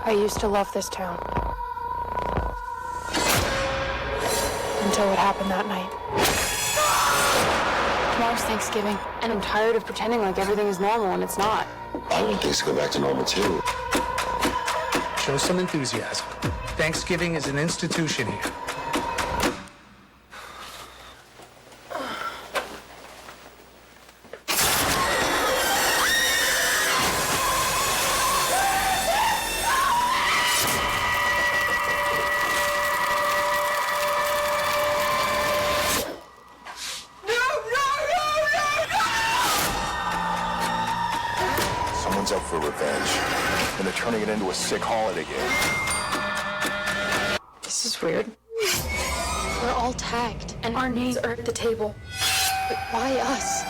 I used to love this town. Until what happened that night. Tomorrow's Thanksgiving, and I'm tired of pretending like everything is normal when it's not. I want things to go back to normal, too. Show some enthusiasm. Thanksgiving is an institution here. Someone's up for revenge, and they're turning it into a sick holiday game. This is weird. We're all tagged, and our names are at the table. But why us?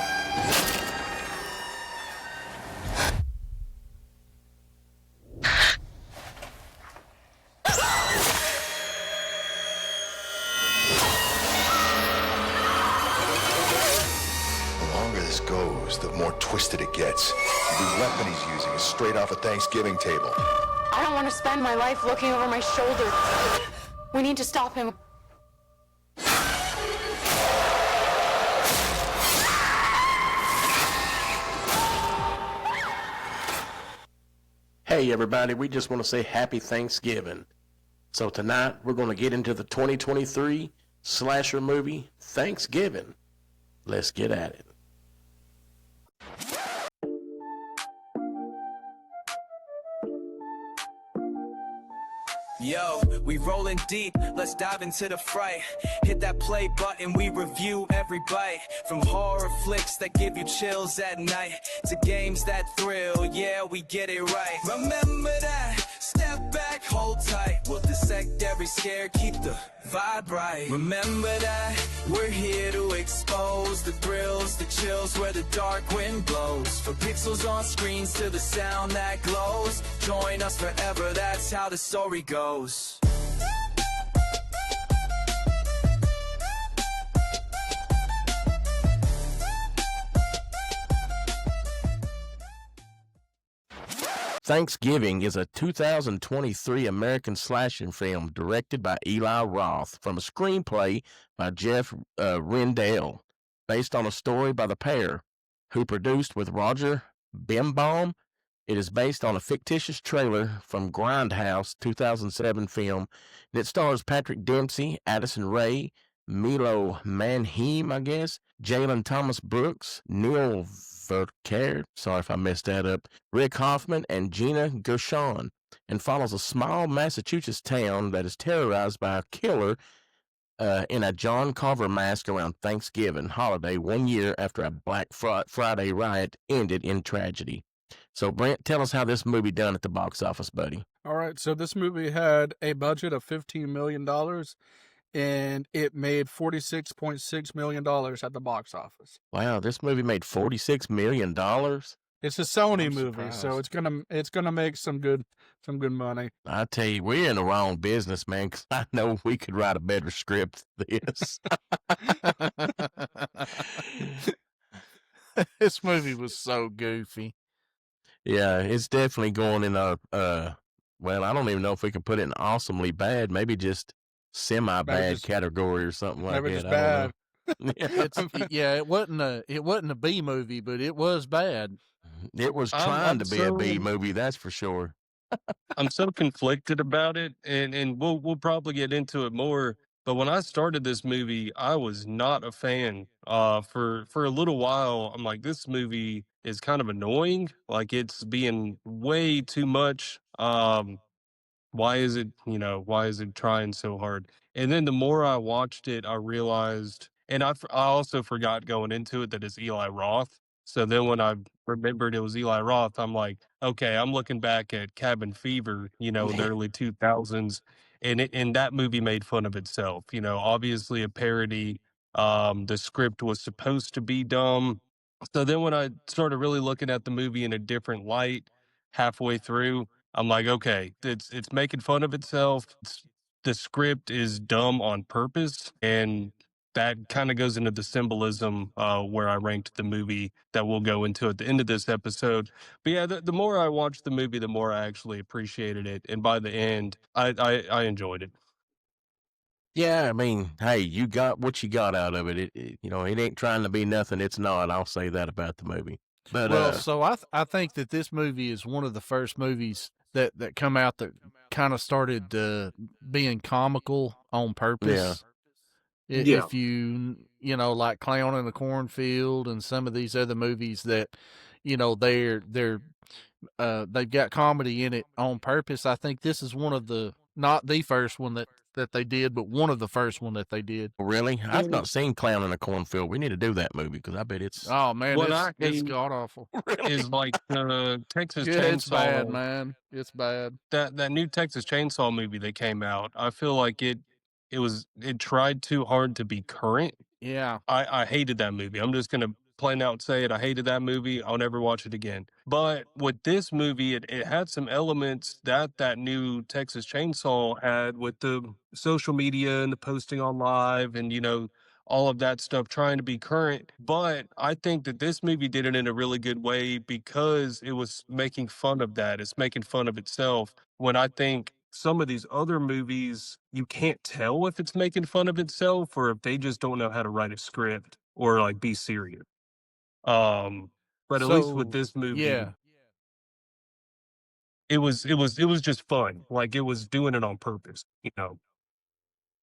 The longer this goes, the more twisted it gets. The weapon he's using is straight off a Thanksgiving table. I don't want to spend my life looking over my shoulder. We need to stop him. Hey everybody, we just want to say happy Thanksgiving. So tonight we're going to get into the 2023 slasher movie, Thanksgiving. Let's get at it. Yo, we rolling deep, let's dive into the fright. Hit that play button, we review every bite. From horror flicks that give you chills at night to games that thrill, yeah, we get it right. Remember that, step back, hold tight. We'll dissect every scare, keep the vibe right. Remember that, we're here to expose the thrills, the chills where the dark wind blows. From pixels on screens to the sound that glows. Join us forever, that's how the story goes. Thanksgiving is a 2023 American slasher film directed by Eli Roth from a screenplay by Jeff Rendell, based on a story by the pair, who produced with Roger Bimbaum. It is based on a fictitious trailer from Grindhouse 2007 film, and it stars Patrick Dempsey, Addison Rae, Milo Manheim, Jalen Thomas Brooks, Neil Vercaer, sorry if I messed that up, Rick Hoffman, and Gina Gershon, and follows a small Massachusetts town that is terrorized by a killer in a John Carver mask around Thanksgiving holiday 1 year after a Black Friday riot ended in tragedy. So, Brent, tell us how this movie done at the box office, buddy. All right, so this movie had a budget of $15 million, and it made $46.6 million at the box office. Wow, this movie made $46 million? It's a Sony I'm movie, so surprised. it's gonna make some good money. I tell you, we're in the wrong business, man, because I know we could write a better script than this. This movie was so goofy. Yeah, it's definitely going in a, well, I don't even know if we can put it in awesomely bad, maybe just semi-bad category or something like Maybe that. just bad. Yeah. It wasn't a B movie, but it was bad. It was trying to be a B movie, that's for sure. I'm so conflicted about it, and we'll probably get into it more. But when I started this movie, I was not a fan. For a little while, I'm like, this movie is kind of annoying. Like it's being way too much. Why is it trying so hard? And then the more I watched it, I realized, and I also forgot going into it that it's Eli Roth. So then when I remembered it was Eli Roth, I'm like, okay, I'm looking back at Cabin Fever, in the early 2000s, and that movie made fun of itself. Obviously a parody. The script was supposed to be dumb. So then when I started really looking at the movie in a different light halfway through, I'm like, okay, it's making fun of itself. The script is dumb on purpose, and that kind of goes into the symbolism where I ranked the movie that we'll go into at the end of this episode. But yeah, the more I watched the movie, the more I actually appreciated it, and by the end, I enjoyed it. Yeah, I mean, hey, you got what you got out of it. It ain't trying to be nothing. It's not. I'll say that about the movie. But Well, so I think that this movie is one of the first movies that come out that kind of started being comical on purpose. Yeah. If you know, like Clown in the Cornfield and some of these other movies that, you know, they've got comedy in it on purpose. I think this is one of the, not the first one that they did, but one of the first one that they did. really, I've not seen Clown in a Cornfield. We need to do that movie because I bet it's Oh man, What I it's hate god awful. is like Texas Yeah, it's bad, Chainsaw. man. It's bad. That new Texas Chainsaw movie that came out. I feel like it tried too hard to be current. Yeah. I hated that movie. I'm just gonna plain out say it. I hated that movie. I'll never watch it again. But with this movie, it had some elements that new Texas Chainsaw had with the social media and the posting on live and all of that stuff trying to be current. But I think that this movie did it in a really good way because it was making fun of that. It's making fun of itself. When I think some of these other movies, you can't tell if it's making fun of itself or if they just don't know how to write a script or like be serious. But at least with So this movie, yeah, it was just fun. Like it was doing it on purpose.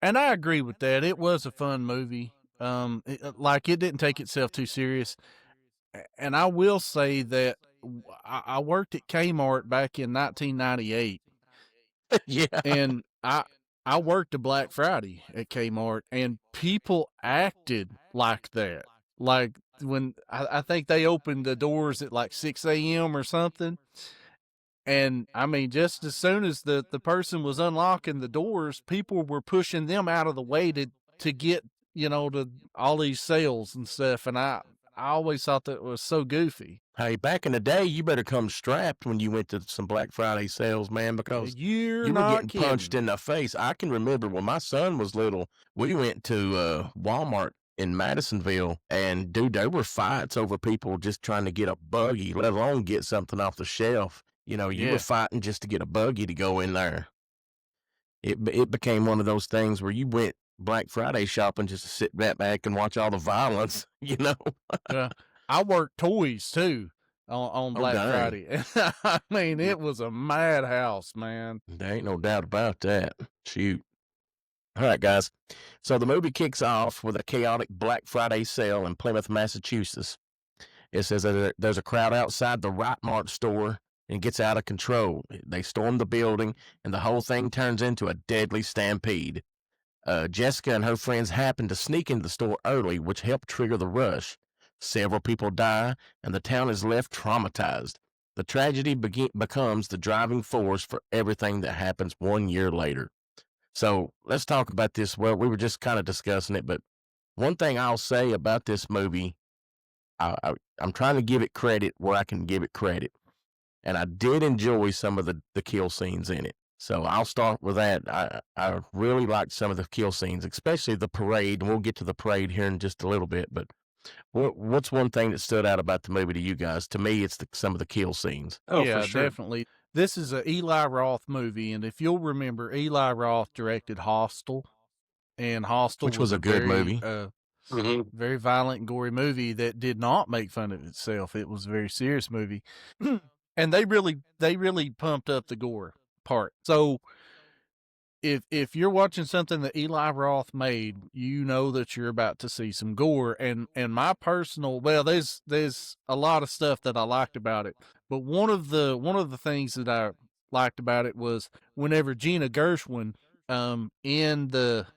and I agree with that. It was a fun movie. Like it didn't take itself too serious. And I will say that I worked at Kmart back in 1998, yeah. and I worked a Black Friday at Kmart, and people acted like that. Like when I think they opened the doors at like 6 a.m. or something. And I mean, just as soon as the person was unlocking the doors, people were pushing them out of the way to get, to all these sales and stuff. And I always thought that was so goofy. Hey, back in the day, you better come strapped when you went to some Black Friday sales, man, because You're you were not getting kidding. punched in the face. I can remember when my son was little, we went to Walmart in Madisonville, and dude, there were fights over people just trying to get a buggy, let alone get something off the shelf. You were Yeah. fighting just to get a buggy to go in there. It became one of those things where you went Black Friday shopping just to sit back and watch all the violence, I worked toys too on Black dang. Friday. I mean, it was a madhouse, man. There ain't no doubt about that. Shoot. All right, guys. So the movie kicks off with a chaotic Black Friday sale in Plymouth, Massachusetts. It says that there's a crowd outside the Riot Mart store and gets out of control. They storm the building, and the whole thing turns into a deadly stampede. Jessica and her friends happen to sneak into the store early, which helped trigger the rush. Several people die, and the town is left traumatized. The tragedy becomes the driving force for everything that happens 1 year later. So let's talk about this. Well, we were just kind of discussing it, but one thing I'll say about this movie, I'm trying to give it credit where I can give it credit. And I did enjoy some of the kill scenes in it. So I'll start with that. I really liked some of the kill scenes, especially the parade. And we'll get to the parade here in just a little bit. But what's one thing that stood out about the movie to you guys? To me, it's some of the kill scenes. Oh, yeah, for sure. definitely. This is a Eli Roth movie, and if you'll remember, Eli Roth directed Hostel, and Hostel Which was a good movie. Very violent and gory movie that did not make fun of itself. It was a very serious movie, and they really pumped up the gore part. So if you're watching something that Eli Roth made, you know that you're about to see some gore. And my personal, well, there's a lot of stuff that I liked about it, but one of the things that I liked about it was whenever Gina Gershwin, in the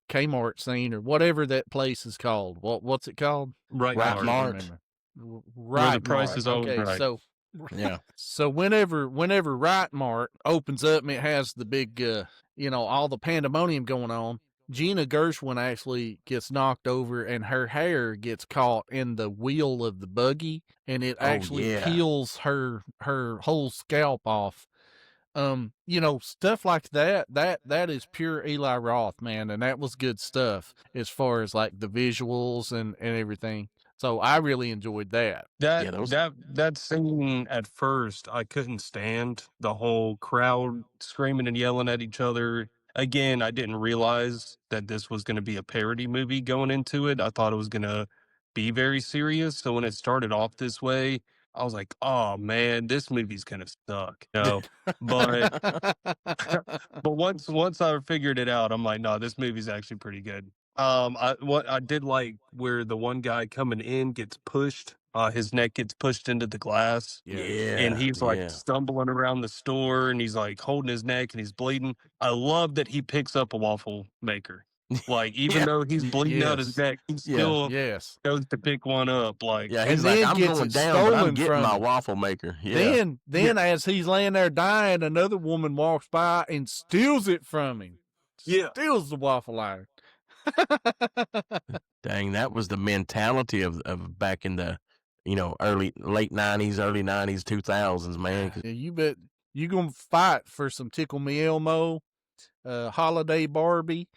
Kmart scene or whatever that place is called, what's it called? Right, Right Mart. Mart. Right, the price Mart. is always Okay, right. so Yeah. so whenever Riot Mart opens up and it has the big, all the pandemonium going on, Gina Gershwin actually gets knocked over and her hair gets caught in the wheel of the buggy, and it actually yeah. peels her whole scalp off. Stuff like that is pure Eli Roth, man, and that was good stuff as far as like the visuals and everything. So I really enjoyed that. That Yeah, those. that scene at first I couldn't stand the whole crowd screaming and yelling at each other. Again, I didn't realize that this was going to be a parody movie going into it. I thought it was going to be very serious. So when it started off this way, I was like, "Oh man, this movie's going to suck." But but once I figured it out, I'm like, "No, this movie's actually pretty good." What I did like where the one guy coming in gets pushed, his neck gets pushed into the glass, and Yeah, he's like yeah, stumbling around the store, and he's like holding his neck, and he's bleeding. I love that he picks up a waffle maker. Like even yeah, though he's bleeding out his Yes. neck, he yeah, still Yes. goes to pick one up. Like yeah. And He's like, then I'm gets going it down, but I'm stolen getting from my him. waffle maker. Yeah, Then as he's laying there dying, another woman walks by and steals it from him. Yeah. Steals the waffle iron. dang, that was the mentality of back in the, late '90s, early '90s, 2000s, man. 'Cause Yeah, you bet you gonna fight for some Tickle Me Elmo, Holiday Barbie,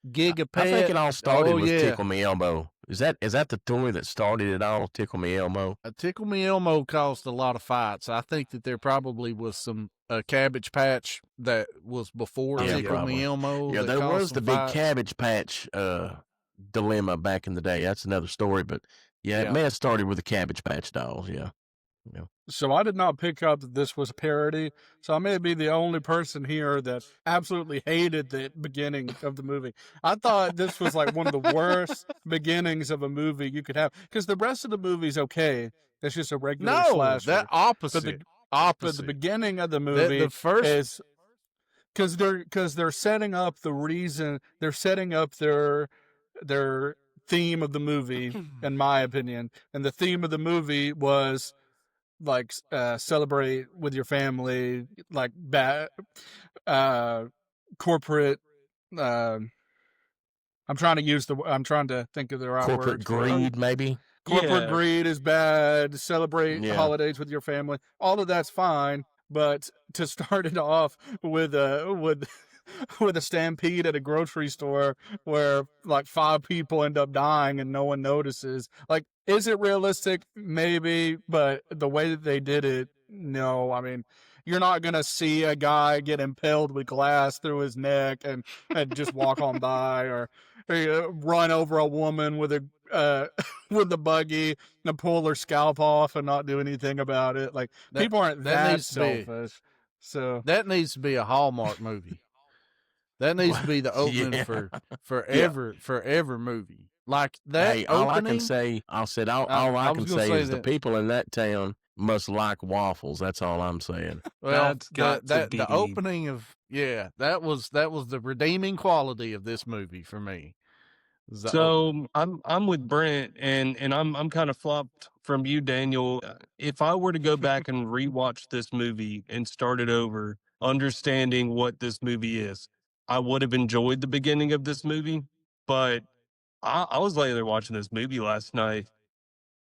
Giga I think Pet. it all started Oh with yeah, Tickle Me Elmo. Is that the toy that started it all? Tickle Me Elmo. Tickle Me Elmo caused a lot of fights. I think that there probably was some Cabbage Patch that was before Yeah, Tickle probably. Me Elmo. Yeah, that there caused was some the big fights. Cabbage Patch dilemma back in the day. That's another story, but yeah, it Yeah. may have started with the Cabbage Patch dolls. Yeah. So I did not pick up that this was a parody. So I may be the only person here that absolutely hated the beginning of the movie. I thought this was like one of the worst beginnings of a movie you could have, because the rest of the movie's okay. It's just a regular No, slasher. that opposite. But the beginning of the movie the first is because they're setting up the reason, they're setting up their theme of the movie, in my opinion. And the theme of the movie was like celebrate with your family, like corporate. I'm trying to think of the right Corporate words for it. greed, maybe. Corporate Yeah. greed is bad. Celebrate Yeah. holidays with your family. All of that's fine, but to start it off with with a stampede at a grocery store where like 5 people end up dying and no one notices. Like, is it realistic? Maybe, but the way that they did it, no. I mean, you're not gonna see a guy get impaled with glass through his neck and just walk on by, or run over a woman with a with the buggy and pull her scalp off and not do anything about it. Like, people aren't that needs to be- selfish. So That needs to be a Hallmark movie. That needs to be the opening Yeah. for every movie. Like that Hey, all I opening. can say, all I I was can gonna say say is the that- people in that town must like waffles. That's all I'm saying. Well, That's got to the be- opening of that was the redeeming quality of this movie for me. Was the opening. So I'm with Brent, and I'm kind of flopped from you, Daniel. If I were to go back and rewatch this movie and start it over, understanding what this movie is, I would have enjoyed the beginning of this movie. But I was laying there watching this movie last night,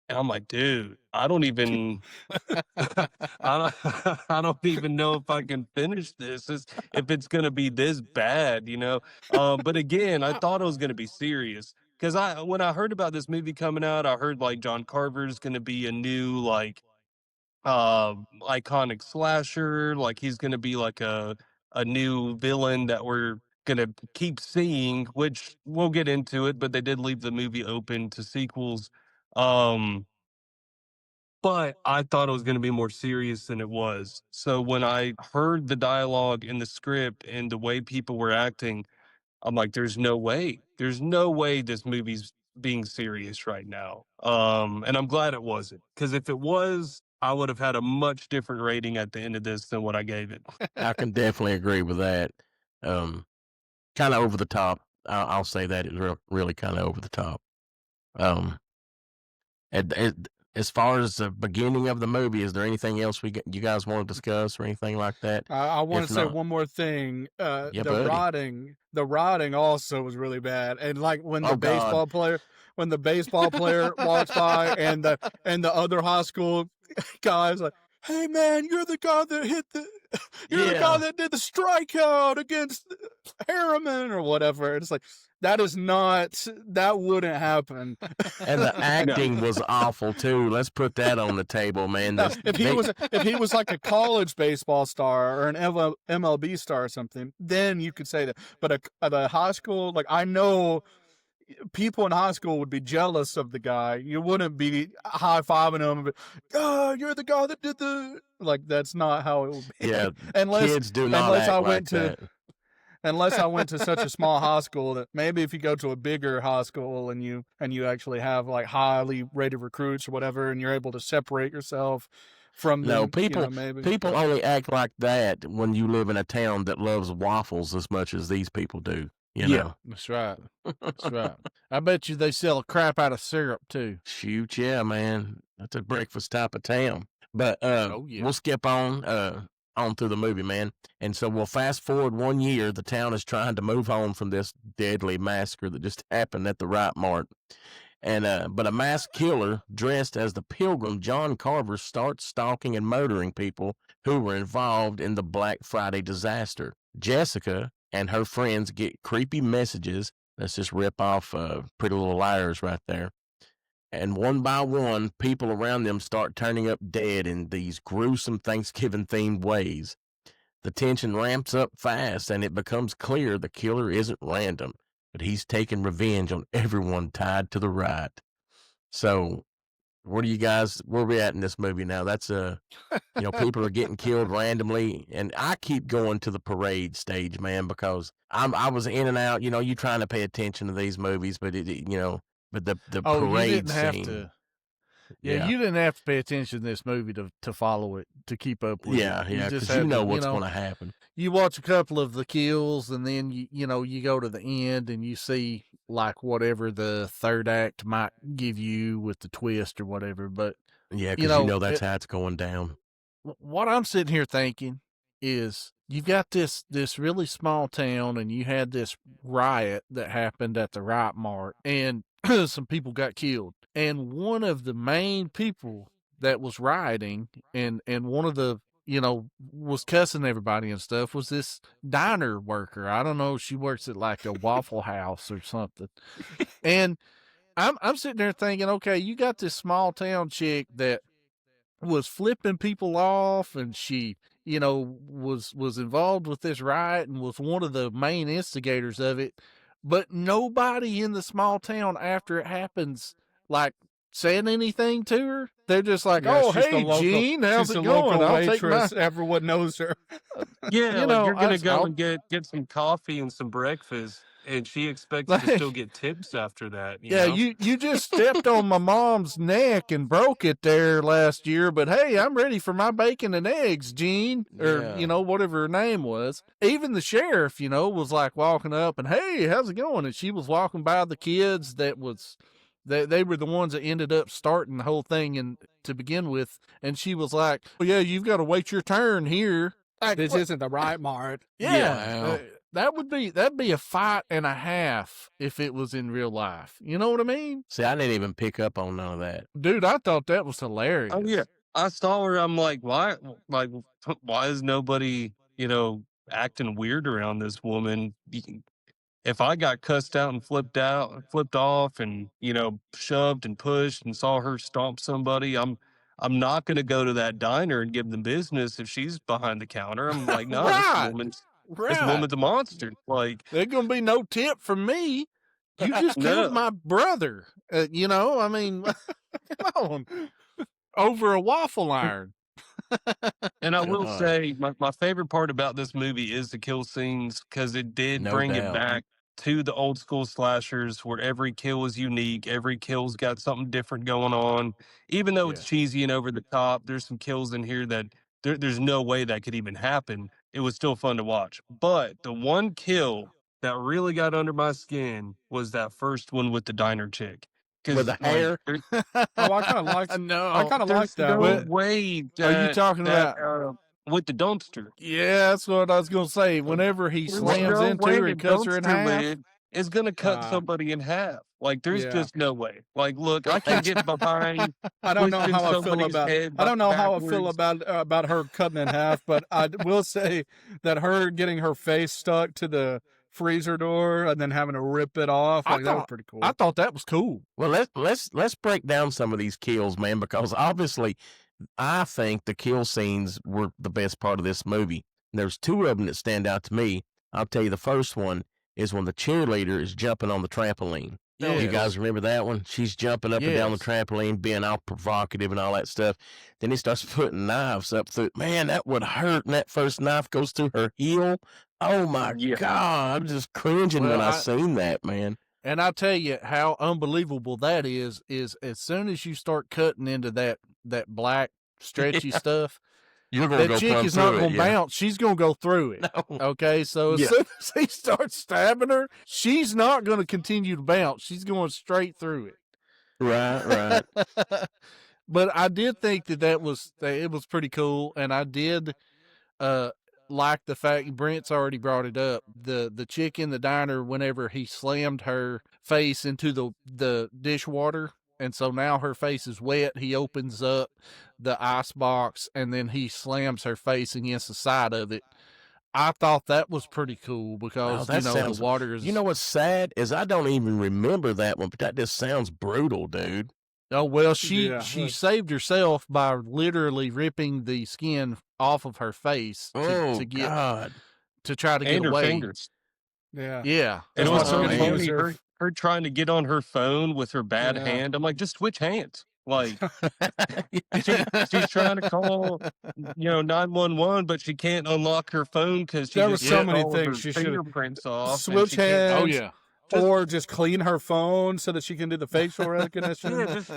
and I'm like, dude, I don't even I don't even know if I can finish this. If it's gonna be this bad, you know. But again, I thought it was gonna be serious because when I heard about this movie coming out, I heard like John Carver's gonna be a new like iconic slasher, like he's gonna be like a new villain that we're gonna keep seeing, which we'll get into it, but they did leave the movie open to sequels. Um but I thought it was going to be more serious than it was. So when I heard the dialogue in the script and the way people were acting, I'm like, there's no way. There's no way this movie's being serious right now. And I'm glad it wasn't. Because if it was, I would have had a much different rating at the end of this than what I gave it. I can definitely agree with that. Kind of over the top. I'll say that it's really kind of over the top. As far as the beginning of the movie, is there anything else you guys want to discuss or anything like that? I want If to say not- one more thing. Yeah, The buddy. rotting also was really bad. And like when the Oh, God. baseball player walks by and the other high school guys like, hey man, you're the guy that you're the guy Yeah. that did the strikeout against Harriman or whatever. It's like, that wouldn't happen. And the acting was awful too. Let's put that on the table, man. Now, if he was like a college baseball star or an MLB star or something, then you could say that. But at a high school, like, I know people in high school would be jealous of the guy. You wouldn't be high-fiving him. Oh, you're the guy that did the... Like, that's not how it would be. Yeah, unless, kids do not act like that. Unless I went to such a small high school that maybe if you go to a bigger high school and you actually have like highly rated recruits or whatever, and you're able to separate yourself from them, No, people maybe. people only act like that when you live in a town that loves waffles as much as these people do. You know? That's right. That's right. I bet you they sell a crap out of syrup too. Shoot, yeah, man. That's a breakfast type of town. But yeah. we'll skip on through the movie, man. And so we'll fast forward 1 year. The town is trying to move on from this deadly massacre that just happened at the Riot Mart. And but a masked killer dressed as the Pilgrim John Carver starts stalking and murdering people who were involved in the Black Friday disaster. Jessica and her friends get creepy messages. Let's just rip off Pretty Little Liars right there. And one by one, people around them start turning up dead in these gruesome Thanksgiving-themed ways. The tension ramps up fast, and it becomes clear the killer isn't random, but he's taking revenge on everyone tied to the riot. So, where are we at in this movie now? That's people are getting killed randomly, and I keep going to the parade stage, man, because I was in and out. You trying to pay attention to these movies, but but the parade you didn't have scene. to. Yeah, you didn't have to pay attention to this movie to follow it, to keep up with it. Yeah, because had to, what's going to happen. You watch a couple of the kills, and then you go to the end, and you see like whatever the third act might give you with the twist or whatever. But yeah, because that's how it's going down. What I'm sitting here thinking is, you've got this really small town, and you had this riot that happened at the Riot Mart, and some people got killed. And one of the main people that was rioting and one of the, was cussing everybody and stuff was this diner worker. I don't know. She works at like a Waffle House or something. And I'm sitting there thinking, okay, you got this small town chick that was flipping people off, and she, was involved with this riot and was one of the main instigators of it. But nobody in the small town after it happens, like, said anything to her. They're just like, "Oh, hey, Jean, how's it going? I'll take my..." Everyone knows her. Yeah, you're gonna go and get some coffee and some breakfast, and she expects to still get tips after that. You just stepped on my mom's neck and broke it there last year, but hey, I'm ready for my bacon and eggs, Jean, or whatever her name was. Even the sheriff, was like walking up and, hey, how's it going? And she was walking by the kids they were the ones that ended up starting the whole thing and to begin with, and she was like, "Oh yeah, you've got to wait your turn here. This isn't the Riot Mart." Yeah. That'd be a fight and a half if it was in real life. You know what I mean? See, I didn't even pick up on none of that. Dude, I thought that was hilarious. Oh yeah, I saw her. I'm like, why is nobody, acting weird around this woman? If I got cussed out and flipped off, and shoved and pushed and saw her stomp somebody, I'm not going to go to that diner and give them business if she's behind the counter. I'm like, no, this woman's a monster. Like, there's gonna be no tip from me. You just killed my brother. I mean, come on, over a waffle iron. And I will say, my favorite part about this movie is the kill scenes, because it did bring it back to the old school slashers where every kill is unique. Every kill's got something different going on. Even though it's cheesy and over the top, there's some kills in here that there's no way that could even happen. It was still fun to watch. But the one kill that really got under my skin was that first one with the diner chick. With the hair? I kind of liked that. No way. Are you talking about with the dumpster? Yeah, that's what I was going to say. Whenever he slams into her and cuts her in half. is gonna cut Uh, somebody in half. Like, there's yeah. just no way. Like, look, I can get behind I don't know twisting how I feel somebody's about. head I don't know how I feel backwards. about her cutting in half, but I will say that her getting her face stuck to the freezer door and then having to rip it off, I like that was thought pretty cool. I thought that was cool. Well, let's break down some of these kills, man, because obviously, I think the kill scenes were the best part of this movie. And there's two of them that stand out to me. I'll tell you, the first one is when the cheerleader is jumping on the trampoline. You Yes. guys remember that one? She's jumping up and down the Yes. trampoline, being all provocative and all that stuff. Then he starts putting knives up through. Man, that would hurt. And that first knife goes through her heel. Oh my Yeah. God! I'm just cringing Well, when I seen that, man. And I tell you how unbelievable that is as soon as you start cutting into that black stretchy stuff, You're gonna that go chick plumb is not through going to it, yeah. bounce. She's going to go through it. No. Okay, so as Yeah. soon as he starts stabbing her, she's not going to continue to bounce. She's going straight through it. Right. But I did think that it was pretty cool, and I did like the fact Brent's already brought it up. The chick in the diner, whenever he slammed her face into the dishwater, and so now her face is wet, he opens up the ice box and then he slams her face against the side of it. I thought that was pretty cool because that sounds, the water is. You know what's sad is I don't even remember that one, but that just sounds brutal, dude. Oh well, she Yeah. saved herself by literally ripping the skin off of her face Oh to get God! to try to And get her away. fingers. Yeah. Yeah, And it That's was why so I'm man. gonna funny, use her. her trying to get on her phone with her bad Yeah. hand. I'm like, just switch hands. Like, she's trying to call, 911, but she can't unlock her phone because she There just was so ripped many all of her things she should fingerprints off. switch and she can't, Oh hands. yeah. Or just clean her phone so that she can do the facial recognition. yeah, just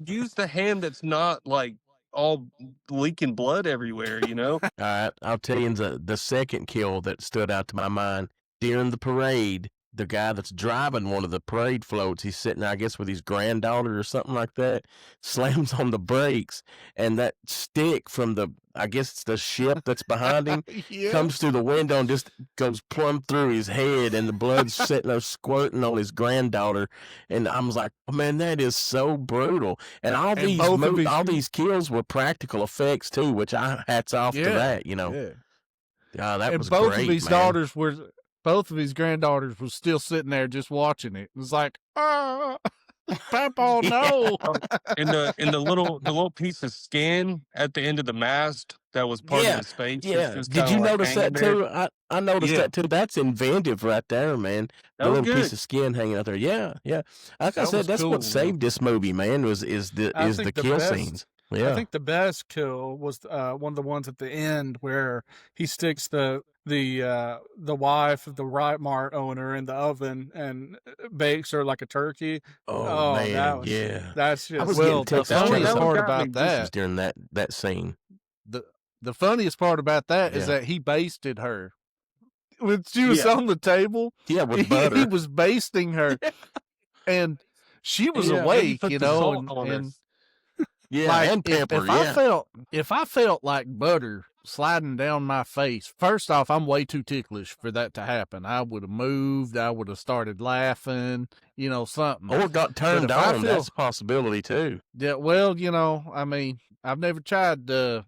use the hand that's not like all leaking blood everywhere, All right, I'll tell you the second kill that stood out to my mind during the parade. The guy that's driving one of the parade floats, he's sitting there, I guess, with his granddaughter or something like that, slams on the brakes, and that stick from I guess it's the ship that's behind him, Yeah. comes through the window and just goes plumb through his head, and the blood's sitting there squirting on his granddaughter. And I was like, oh, man, that is so brutal. And all And both of his- all these kills were practical effects too, which hats off to that, Yeah. That And was both great, of his man. daughters were. Both of his granddaughters was still sitting there just watching it. It was like, Papa, no. in the little piece of skin at the end of the mast that was part of his face. it's Yeah. just Did kinda you like notice hanging that there. too? I noticed Yeah. that too. That's inventive right there, man. That The was little piece good. of skin hanging out there. Yeah. Like I That said, was that's cool, what man. saved this movie, man. Is the I think the kill best- scenes. Yeah. I think the best kill was one of the ones at the end where he sticks the wife of the Riot Mart owner in the oven and bakes her like a turkey. Oh, man, that was, yeah. That's I just was Well, getting the Texas funniest Chainsaw part got me about just that, during that scene. the funniest part about that is Yeah. that he basted her. When she was Yeah. on the table, Yeah, with he butter. was basting her, and she was Yeah, and he awake, put you the know, salt on her. and Yeah, like and pepper. if I felt like butter sliding down my face, first off, I'm way too ticklish for that to happen. I would have moved, I would have started laughing, something. Or got turned if I on. feel- That's a possibility too. Yeah, well, I mean, I've never tried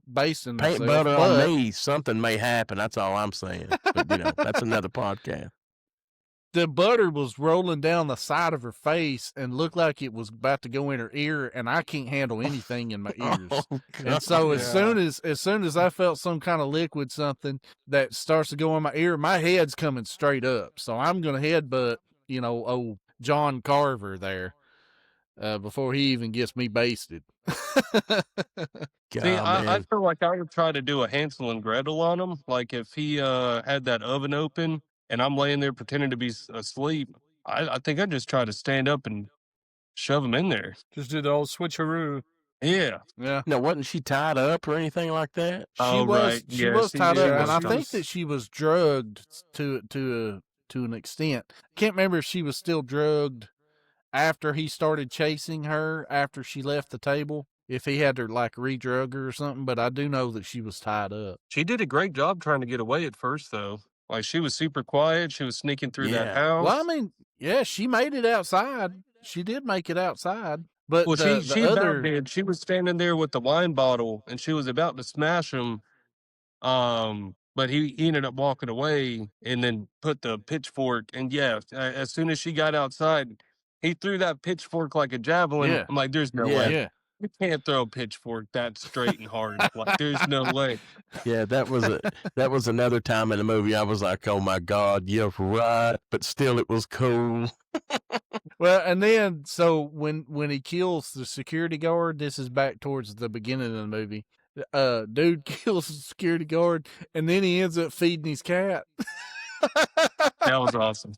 basting Paint myself, butter but on me, something may happen. That's all I'm saying. But that's another podcast. the butter was rolling down the side of her face and looked like it was about to go in her ear, and I can't handle anything in my ears. Oh, And so Yeah. as soon as I felt some kind of liquid, something that starts to go in my ear, my head's coming straight up. So I'm gonna headbutt, old John Carver there, before he even gets me basted. See, God, I man. feel like I would try to do a Hansel and Gretel on him. Like if he had that oven open and I'm laying there pretending to be asleep, I think I'd just try to stand up and shove him in there. just do the old switcheroo. Yeah. Yeah. No, wasn't she tied up or anything like that? Oh, right. She Yeah, was she tied did. up, and Yeah, I she think was- that she was drugged to an extent. Can't remember if she was still drugged after he started chasing her after she left the table. If he had to like re-drug her or something, but I do know that she was tied up. She did a great job trying to get away at first, though. Like she was super quiet. She was sneaking through that Yeah. house. Well, I mean, Yeah, she made it outside. She did make it outside. But Well, the she about other, did. She was standing there with the wine bottle, and she was about to smash him. But he ended up walking away, and then put the pitchfork. And yeah, as soon as she got outside, he threw that pitchfork like a javelin. yeah, I'm like, there's no Yeah. way. yeah. You can't throw a pitchfork that straight and hard. Like, there's no way. Yeah, that was another time in the movie I was like, "Oh my God, you're right," but still, it was cool. Well, and then so when he kills the security guard, this is back towards the beginning of the movie. Dude kills the security guard, and then he ends up feeding his cat. That was awesome.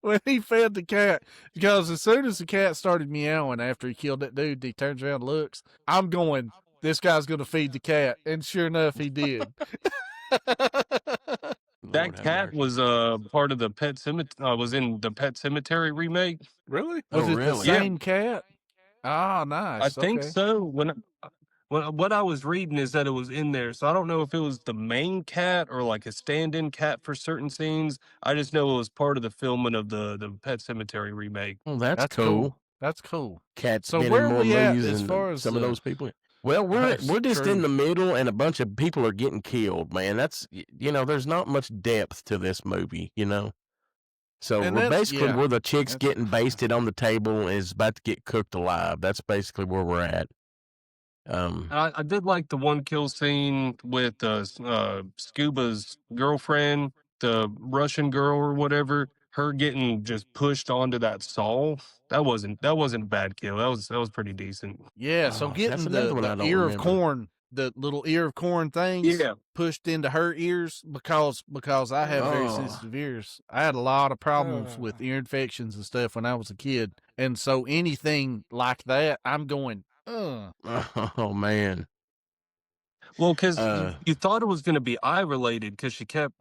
When he fed the cat, because as soon as the cat started meowing after he killed that dude, he turns around and looks. I'm going, this guy's going to feed the cat. And sure enough, he did. That Lord have cat mercy. was part of the Pet Cemetery. Was in the Pet Cemetery remake. Really? Was Oh, it the really? Yeah. same cat? Oh, nice. I think Okay. so. When what I was reading is that it was in there, so I don't know if it was the main cat or like a stand-in cat for certain scenes. I just know it was part of the filming of the Pet Cemetery remake. Oh, that's That's cool. cool. That's cool. Cat's So been where in are more we at movies as than far as some of the- those people. Well, That's we're just true. in the middle, and a bunch of people are getting killed. Man, that's there's not much depth to this movie. So And we're that's- basically yeah. where the chick's That's- getting basted on the table and is about to get cooked alive. That's basically where we're at. I did like the one kill scene with Scuba's girlfriend, the Russian girl or whatever. Her getting just pushed onto that saw. That wasn't a bad kill. That was pretty decent. Yeah, so Oh, getting that's another one I the don't ear of remember. corn, the little ear of corn things Yeah. pushed into her ears because I have very Oh. sensitive ears. I had a lot of problems with ear infections and stuff when I was a kid. And so anything like that, I'm going, ugh. Oh man. Well, because Uh, you thought it was going to be eye related because it kept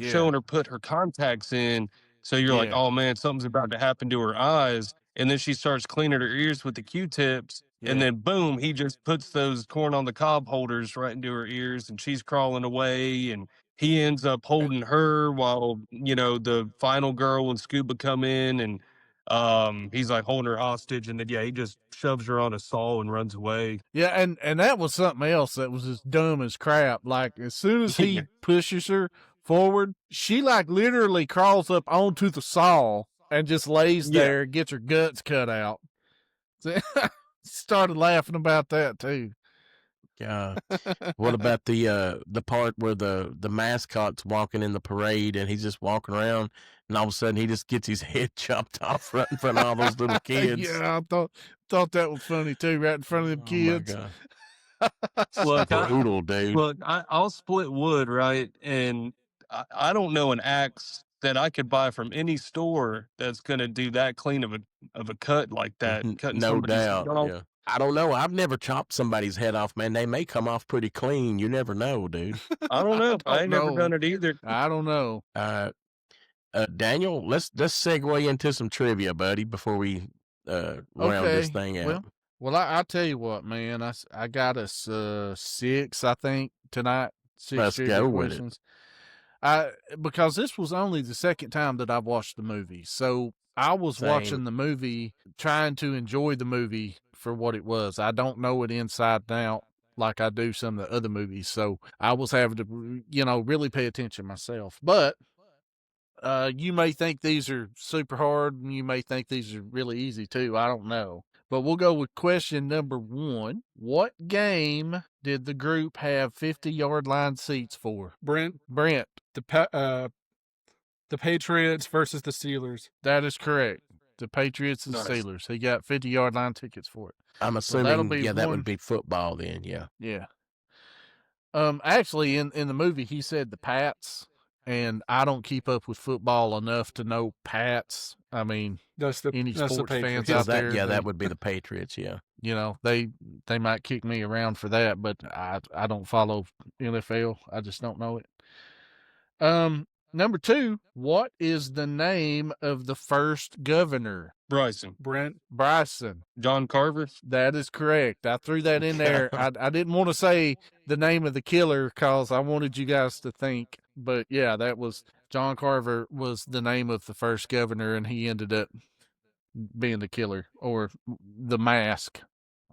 Yeah. showing her put her contacts in. So you're like, Yeah. oh man, something's about to happen to her eyes. And then she starts cleaning her ears with the Q-tips. And Yeah. then boom, he just puts those corn on the cob holders right into her ears, and she's crawling away. And he ends up holding her while, the final girl and Scuba come in, and he's like holding her hostage. And then, yeah, he just shoves her on a saw and runs away. Yeah, and that was something else that was just dumb as crap. Like as soon as he Yeah. pushes her forward, she like literally crawls up onto the saw and just lays Yeah. there, gets her guts cut out. So, started laughing about that too. what about the part where the mascot's walking in the parade and he's just walking around, and all of a sudden he just gets his head chopped off right in front of all those little kids? Yeah, I thought that was funny too, right in front of them kids. Oh my God. Look, Brutal, dude. Look, I'll split wood, right? And I don't know an axe that I could buy from any store that's gonna do that clean of a cut like that. Cutting No somebody's head doubt. off. Yeah. I don't know. I've never chopped somebody's head off, man. They may come off pretty clean. You never know, dude. I don't know. I don't ain't never know. done it either. I don't know. Daniel, let's segue into some trivia, buddy, before we round this thing out. Well, I tell you what, man. I got us 6, I think, tonight. 6 Let's trivia go with it. questions. Because this was only the second time that I've watched the movie, so I was Same. watching the movie, trying to enjoy the movie for what it was. I don't know it inside and out like I do some of the other movies, so I was having to, really pay attention myself. But you may think these are super hard, and you may think these are really easy too. I don't know. But we'll go with question number 1. What game did the group have 50-yard line seats for? Brent, Brent, the Patriots versus the Steelers. that is correct. The Patriots and Nice. Steelers. He got 50-yard line tickets for it. I'm that'll assuming, be that one- would be football then, yeah. Yeah. Actually, in the movie, he said the Pats, and I don't keep up with football enough to know Pats. I mean, That's the Any that's the sports fans Patriots. out So that, there, that they- would be the Patriots, yeah. they might kick me around for that, but I don't follow NFL. I just don't know it. Number 2, what is the name of the first governor? Bryson. Brent, Bryson. John Carver. That is correct. I threw that in there. I didn't want to say the name of the killer because I wanted you guys to think, but yeah, that was John Carver was the name of the first governor, and he ended up being the killer or the mask.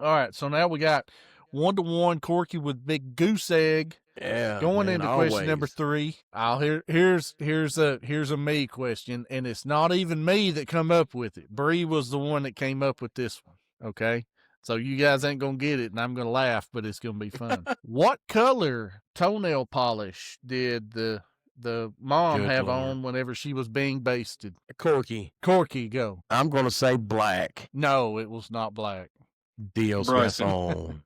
All right, so now we got 1-1 Corky with big goose egg. Yeah. Going man, into question number always. 3. Here's a me question, and it's not even me that come up with it. Bree was the one that came up with this one. Okay, so you guys ain't gonna get it, and I'm gonna laugh, but it's gonna be fun. What color toenail polish did the mom Good have Lord. on whenever she was being basted? Corky. Corky, go. I'm going to say black. No, it was not black. Dios Bryson. razón.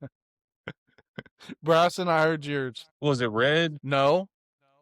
Bryson, I heard yours. Was it red? No,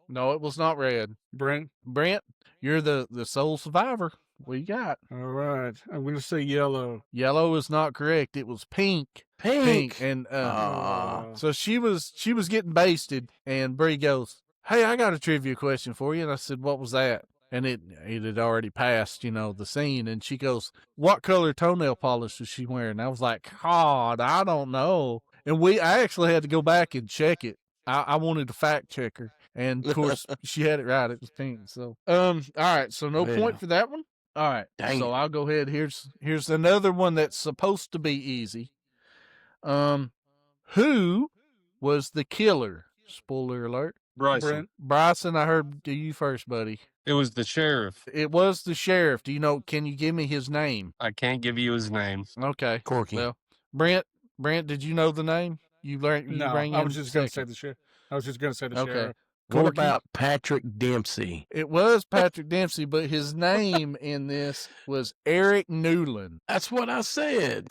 it was not red. Brent. Brent, you're the sole survivor. What you got? All right. I'm going to say yellow. Yellow is not correct. It was pink. Pink. And Aw. so she was getting basted, and Bree goes, "Hey, I got a trivia question for you." And I said, "What was that?" And it had already passed, the scene. And she goes, "What color toenail polish was she wearing?" And I was like, "God, I don't know." And I actually had to go back and check it. I wanted to fact check her, and of course she had it right. It was pink. So, all right. So no point for that one. All right. Dang So it. I'll go ahead. Here's another one that's supposed to be easy. Who was the killer? Spoiler alert. Bryson. Brent. Bryson, I heard you first, buddy. It was the sheriff. It was the sheriff. Do you know? Can you give me his name? I can't give you his name. Okay. Corky. Well, Brent, did you know the name? You learned. You No, rang I in was just going to say second. the sheriff. I was just going to say the Okay. sheriff. What Corky? about Patrick Dempsey? It was Patrick Dempsey, but his name in this was Eric Newland. That's what I said.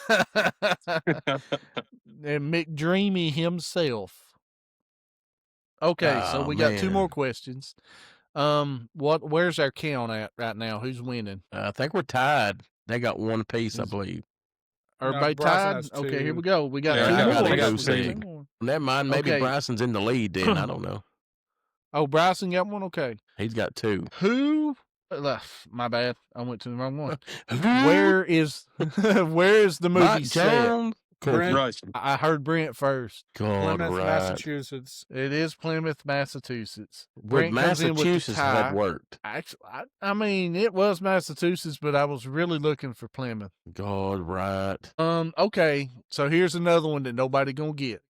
And McDreamy himself. Okay, so Oh, we got 2 man. more questions. Where's our count at right now? Who's winning? I think we're tied. They got one apiece, I believe. Everybody Bryson tied? has Okay, here 2. we go. We got Yeah, 2 I more. got We a got goose 2 egg. more. Never mind. Maybe Okay. Bryson's in the lead then. I don't know. Oh, Bryson got one? Okay. He's got 2. Who? My bad. I went to the wrong one. Where is the movie Mike set? Jones? Corky. Bryson. I heard Brent first. God, Plymouth, right. Massachusetts. It is Plymouth, Massachusetts. Would Brent comes in with the Massachusetts tie. have worked? Actually, I mean, it was Massachusetts, but I was really looking for Plymouth. God, right. Okay, so here's another one that nobody gonna get.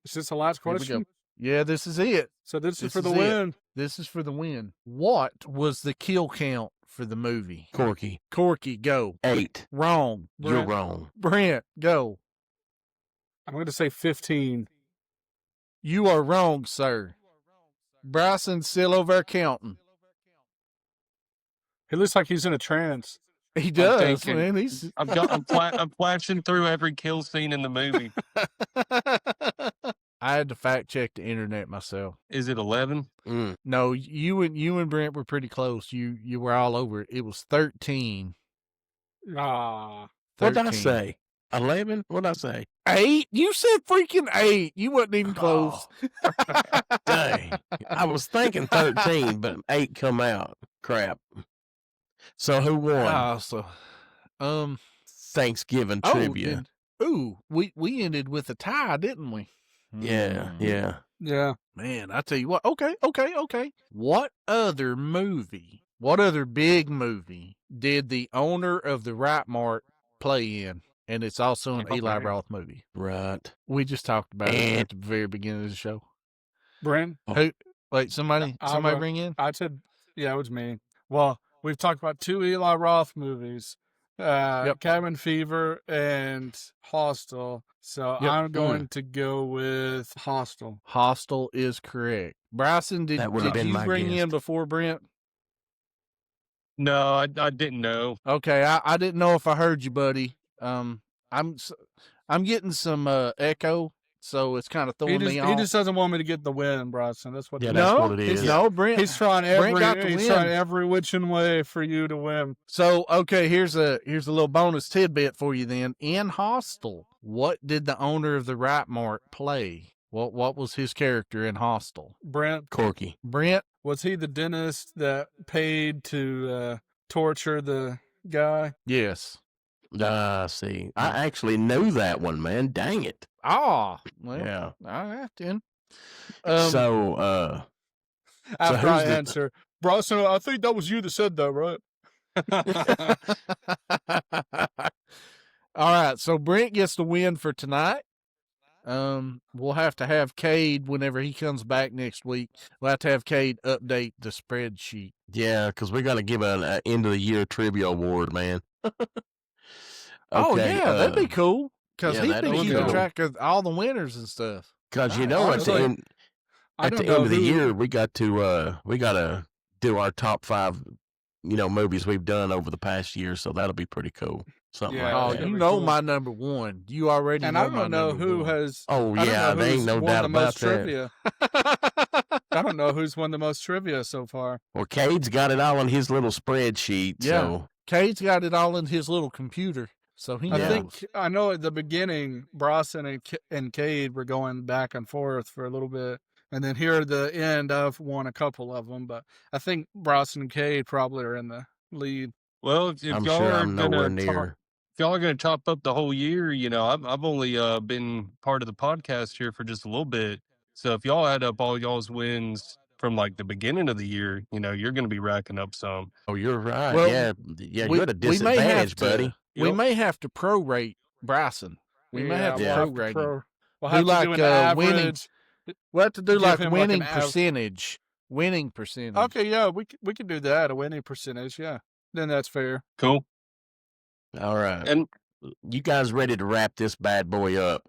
Is this the last Here we go. question? Yeah, this is it. So this This is for the is it. win. This is for the win. What was the kill count for the movie? Corky. Corky, go. 8. Wrong. You're Brent. wrong. Brent, go. I'm going to say 15. You are wrong, sir. Bryson's still over there counting. He looks like he's in a trance. He does, thinking. man. He's I'm flashing through every kill scene in the movie. I had to fact check the internet myself. Is it 11? No, you and Brent were pretty close. You were all over it. It was 13. Ah. What did I 13. say? 11? What did I say? 8? You said freaking 8. You wasn't even close. Dang. I was thinking 13, but 8 come out. Crap. So who won? Thanksgiving trivia. We ended with a tie, didn't we? Yeah, yeah. Yeah. Man, I tell you what. Okay. What other big movie did the owner of the Right Mart play in? And it's also an Eli Roth movie. Right. We just talked about it at the very beginning of the show. Brent? Who? Wait, somebody bring in? I said, yeah, it was me. Well, we've talked about 2 Eli Roth movies, Cabin Fever and Hostel. So I'm going to go with Hostel. Hostel is correct. Bryson, did you bring in before Brent? No, I didn't know. Okay, I didn't know if I heard you, buddy. I'm getting some echo, so it's kind of throwing me off. He just doesn't want me to get the win, Bryson. That's what. Yeah, that's what it is. No, Brent. He's trying every which way for you to win. So okay, here's a little bonus tidbit for you. Then in Hostel, what did the owner of the Right Mart play? What was his character in Hostel? Brent. Corky. Brent. Was he the dentist that paid to torture the guy? Yes. See. I actually knew that one, man. Dang it. Well, Yeah. all right then. So After I who's the- answer, Bryson, I think that was you that said that, right? All right, so Brent gets the win for tonight. We'll have to have Cade whenever he comes back next week. We'll have to have Cade update the spreadsheet. Yeah, because we got to give an end of the year trivia award, man. Oh yeah, that'd be cool. Because yeah, he's that'd been be keeping cool. track of all the winners and stuff. Because you know, Honestly, at the end of the year, we got to do our top 5, movies we've done over the past year. So that'll be pretty cool. Something Yeah, Oh, like that. that'd you be know cool. my number one. You already And know I my don't know number who one. has. Oh I don't yeah, know there ain't who's no won doubt the about most that. trivia. I don't know who's won the most trivia so far. Well, Cade's got it all on his little spreadsheet. Yeah. So Cade's got it all in his little computer, so he I knows. think I know at the beginning, Bryson and Cade were going back and forth for a little bit, and then here at the end, I've won a couple of them. But I think Bryson and Cade probably are in the lead. Well, if I'm y'all sure are I'm nowhere gonna near. if y'all are gonna chop up the whole year, I've only been part of the podcast here for just a little bit. So if y'all add up all y'all's wins from like the beginning of the year, you're gonna be racking up some. Oh, you're right. Well, yeah, we, you're at a we may have disadvantage, to. buddy. We Yep. may have to prorate Bryson. We may have to we'll have prorate to him. We'll Do have to like, do an winning- average. We'll have to do Give like him like winning an av- percentage. Winning percentage. Okay, yeah, we could do that, a winning percentage. Yeah, then that's fair. Cool. All right. And You guys ready to wrap this bad boy up?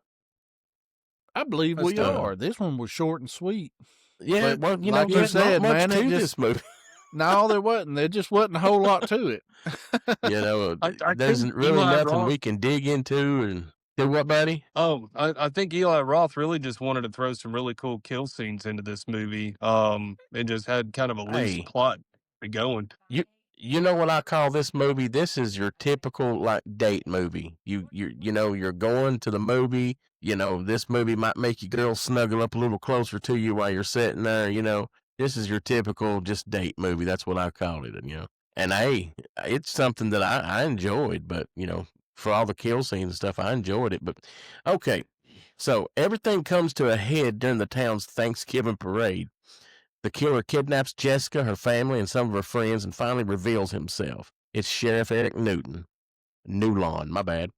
I believe Let's we do it. are. This one was short and sweet. Yeah, But well, like you there's said, not much man, it to just- this movie. No, there wasn't. There just wasn't a whole lot to it. There's think really Eli nothing Roth- we can dig into. And do what, buddy? I think Eli Roth really just wanted to throw some really cool kill scenes into this movie. And just had kind of a loose Hey. plot to going. You know what I call this movie? This is your typical like date movie. You're going to the movie. This movie might make your girl snuggle up a little closer to you while you're sitting there. This is your typical just date movie. That's what I call it. And hey, it's something that I enjoyed. But for all the kill scenes and stuff, I enjoyed it. But okay, so everything comes to a head during the town's Thanksgiving parade. The killer kidnaps Jessica, her family, and some of her friends, and finally reveals himself. It's Sheriff Eric Newlawn, my bad.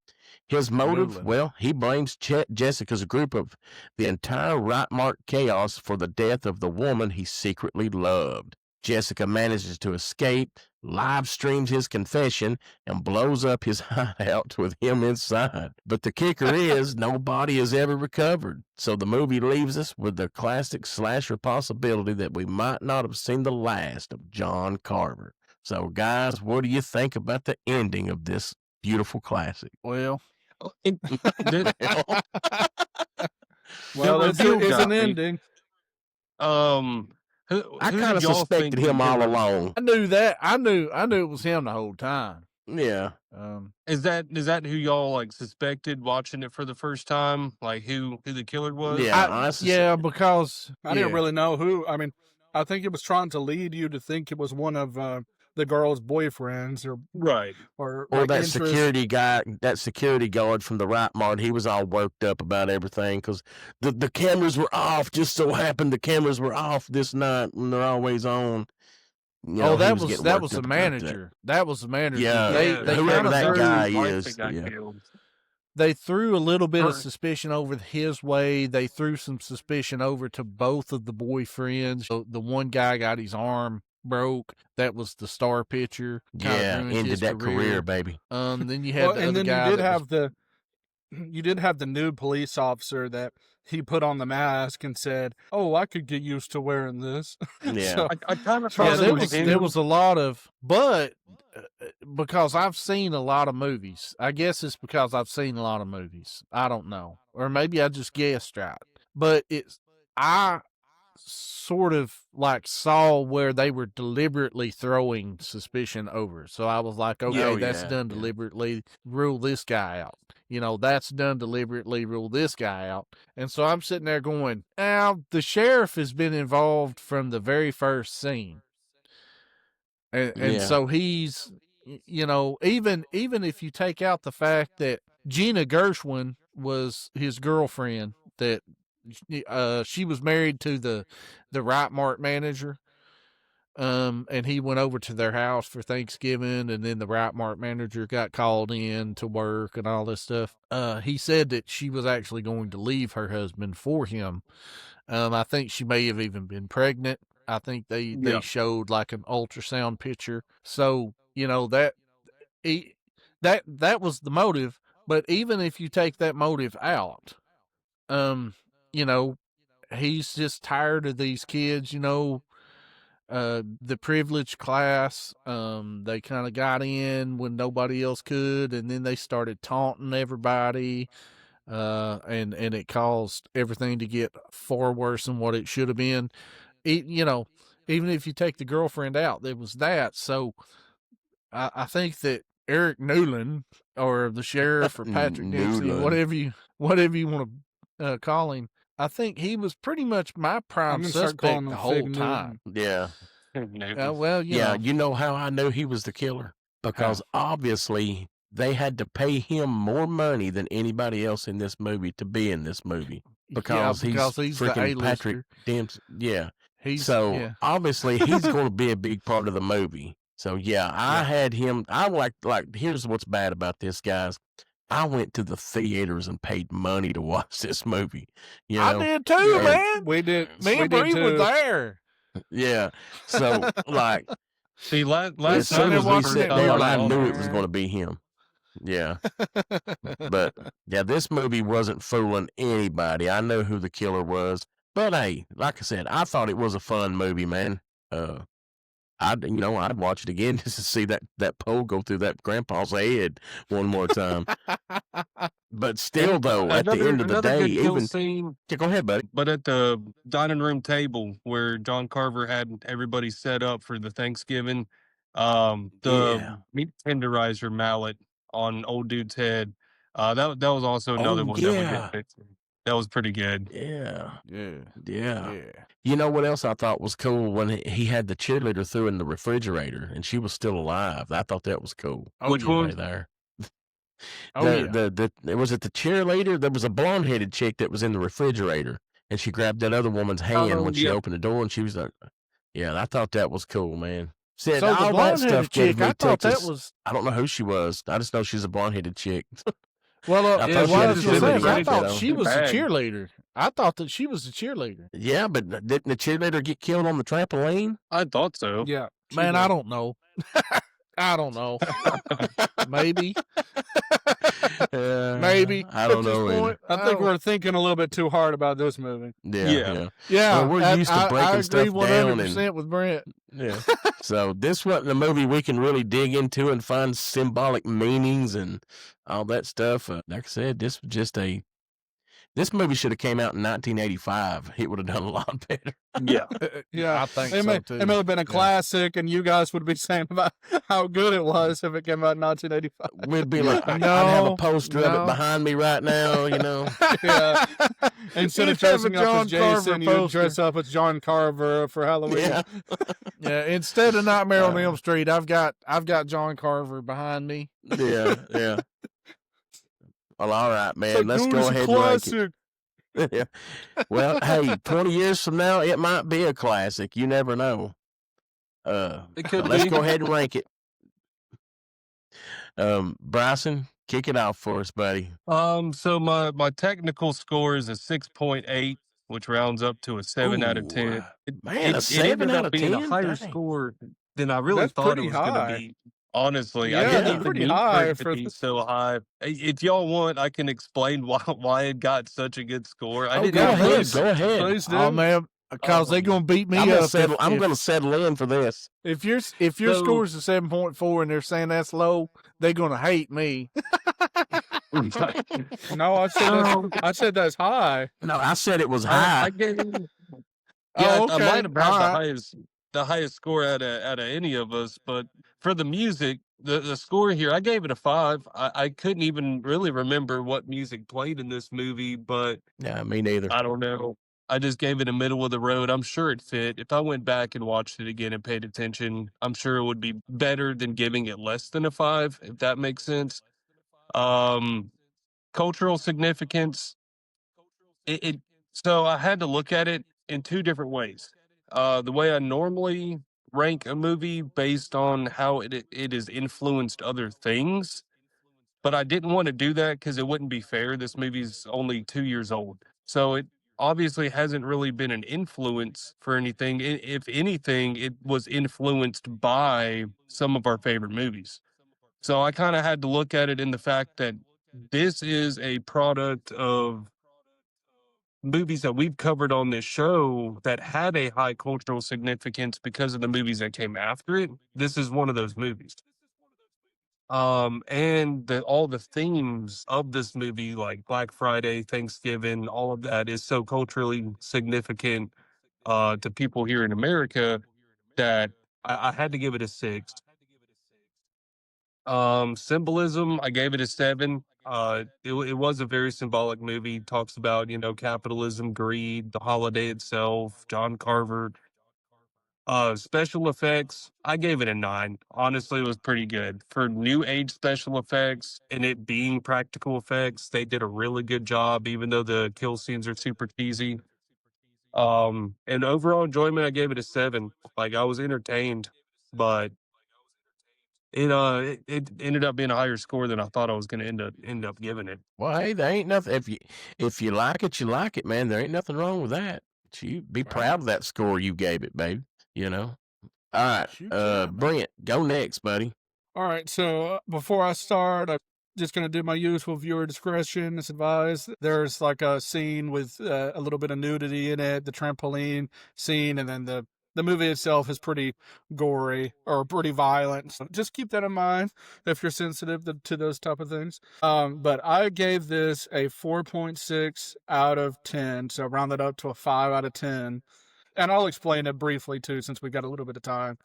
His motive, Newland. well, he blames Jessica's group of the entire right mark chaos for the death of the woman he secretly loved. Jessica manages to escape, live streams his confession, and blows up his hideout with him inside. But the kicker is, no body is ever recovered. So the movie leaves us with the classic slasher possibility that we might not have seen the last of John Carver. So, guys, what do you think about the ending of this beautiful classic? Well, Well, The it's review an got me. ending. I kind of suspected him all along. I knew that. I knew it was him the whole time. Yeah. Is that who y'all like suspected watching it for the first time? Like who the killer was? Yeah. Yeah, because I didn't really know who. I mean, I think it was trying to lead you to think it was one of the girl's boyfriends Right. or Or like that interest. security guy, that security guard from the Right Mart, he was all worked up about everything because the cameras were off. Just so happened the cameras were off this night when they're always on. that was getting the worked up about manager. That was the manager. Yeah, they whoever kinda that threw- guy Wife is, that got yeah. killed. They threw a little bit of Her- suspicion over his way. They threw some suspicion over to both of the boyfriends. The one guy got his arm broke. That was the star pitcher. Kinda Yeah, ruined ended his that career, baby. Then you had Well, the and other then guy. you did that have was- you did have the new police officer that he put on the mask and said, "Oh, I could get used to wearing this." Yeah. So, I kind of Yeah, Yeah, thought there it was was him. there was a lot of, but because I've seen a lot of movies, I guess it's because I've seen a lot of movies. I don't know, or maybe I just guessed right. But I sort of like saw where they were deliberately throwing suspicion over. So I was like, okay, Oh, that's yeah, done yeah. deliberately. Rule this guy out. That's done deliberately. Rule this guy out. And so I'm sitting there going, now the sheriff has been involved from the very first scene. And Yeah. so he's, even if you take out the fact that Gina Gershwin was his girlfriend, that she was married to the Right Mart manager. And he went over to their house for Thanksgiving, and then the Right Mart manager got called in to work and all this stuff. He said that she was actually going to leave her husband for him. I think she may have even been pregnant. I think they showed like an ultrasound picture. So, that was the motive. But even if you take that motive out, you know, he's just tired of these kids, the privileged class. They kind of got in when nobody else could, and then they started taunting everybody. And it caused everything to get far worse than what it should have been. Even if you take the girlfriend out, there was that. So I think that Eric Newland, or the sheriff, or Patrick Dempsey, Newland. whatever you want to call him, I think he was pretty much my prime suspect the whole time. Yeah. Well, you know how I know he was the killer? Because obviously they had to pay him more money than anybody else in this movie to be in this movie. Because he's freaking Patrick Dempsey. Yeah. Obviously he's going to be a big part of the movie. So I had him. I like. Here's what's bad about this, guys. I went to the theaters and paid money to watch this movie. I did too, man. We did. Me and Bree were there. Yeah. So see, last as soon as we sat down, I knew it was going to be him. Yeah. But this movie wasn't fooling anybody. I know who the killer was. But hey, like I said, I thought it was a fun movie, man. I'd watch it again just to see that pole go through that grandpa's head one more time. But still, though, at the end of the day, even scene, go ahead, buddy. But at the dining room table where John Carver had everybody set up for the Thanksgiving, the meat tenderizer mallet on old dude's head, that was also another one that was pretty good. Yeah. You know what else I thought was cool? When he had the cheerleader through in the refrigerator and she was still alive. I thought that was cool. Which one? Right there. Oh, was it the cheerleader? There was a blonde-headed chick that was in the refrigerator, and she grabbed that other woman's hand when she opened the door, and she was like, I thought that was cool, man. Said so all the that stuff chick, I thought that was... I don't know who she was. I just know she's a blonde-headed chick. Well, I thought she was a cheerleader. I thought that she was a cheerleader. Yeah, but didn't the cheerleader get killed on the trampoline? I thought so. Yeah. Man, I don't know. I don't know. Maybe. Maybe. I don't know. I think we're thinking a little bit too hard about this movie. Yeah. Well, we're used to breaking stuff down. I agree 100% with Brent. Yeah. So this wasn't a movie we can really dig into and find symbolic meanings and all that stuff. Like I said, this was just this movie should have came out in 1985. It would have done a lot better. Yeah, I think it so too. It may have been a classic, and you guys would be saying about how good it was if it came out in 1985. We'd be like, I'd have a poster of it behind me right now, Yeah. Instead of dressing up as Jason, you dress up as John Carver for Halloween. Yeah. Instead of Nightmare on Elm Street, I've got John Carver behind me. Yeah. Well, all right, man. Let's go ahead and rank it. Yeah. Well, hey, 20 years from now, it might be a classic. You never know. It could let's be. go ahead and rank it. Bryson, kick it off for us, buddy. So my technical score is a 6.8, which rounds up to a 7 out of 10. A 7 out of 10? A higher score than I really thought it was going to be. Honestly, I didn't even pretty need high for it to be so high. If y'all want, I can explain why it got such a good score. I didn't go ahead. Please do. Oh man, because they're gonna beat me up. I'm gonna settle in for this. If your score is a 7.4 and they're saying that's low, they're gonna hate me. No, I said that's high. No, I said it was high. I gave I might have had the highest score out of any of us, but for the music, the score here, I gave it a 5. I couldn't even really remember what music played in this movie, but yeah, me neither. I don't know. I just gave it a middle of the road. I'm sure it fit. If I went back and watched it again and paid attention, I'm sure it would be better than giving it less than a 5, if that makes sense. Cultural significance. So I had to look at it in 2 different ways. The way I normally rank a movie based on how it has influenced other things, but I didn't want to do that because it wouldn't be fair. This movie's only 2 years old, so it obviously hasn't really been an influence for anything. If anything, it was influenced by some of our favorite movies. So I kind of had to look at it in the fact that this is a product of movies that we've covered on this show that had a high cultural significance because of the movies that came after it. This is one of those movies. And all the themes of this movie, like Black Friday, Thanksgiving, all of that is so culturally significant to people here in America that I had to give it a 6. Symbolism, I gave it a 7. It was a very symbolic movie. Talks about, capitalism, greed, the holiday itself, John Carver. Special effects, I gave it a 9. Honestly, it was pretty good. For new age special effects and it being practical effects, they did a really good job, even though the kill scenes are super cheesy. And overall enjoyment, I gave it a 7. Like, I was entertained, but it ended up being a higher score than I thought I was gonna end up giving it. Well, hey, there ain't nothing. If you like it, you like it, man. There ain't nothing wrong with that. You be proud of that score you gave it, babe. All right, Shoot, yeah, man. Brent, go next, buddy. All right, so before I start, I'm just going to do my usual viewer discretion is advised. There's like a scene with a little bit of nudity in it, the trampoline scene, and then the movie itself is pretty gory or pretty violent. So just keep that in mind if you're sensitive to those type of things. But I gave this a 4.6 out of 10, so round it up to a 5 out of 10. And I'll explain it briefly too, since we've got a little bit of time.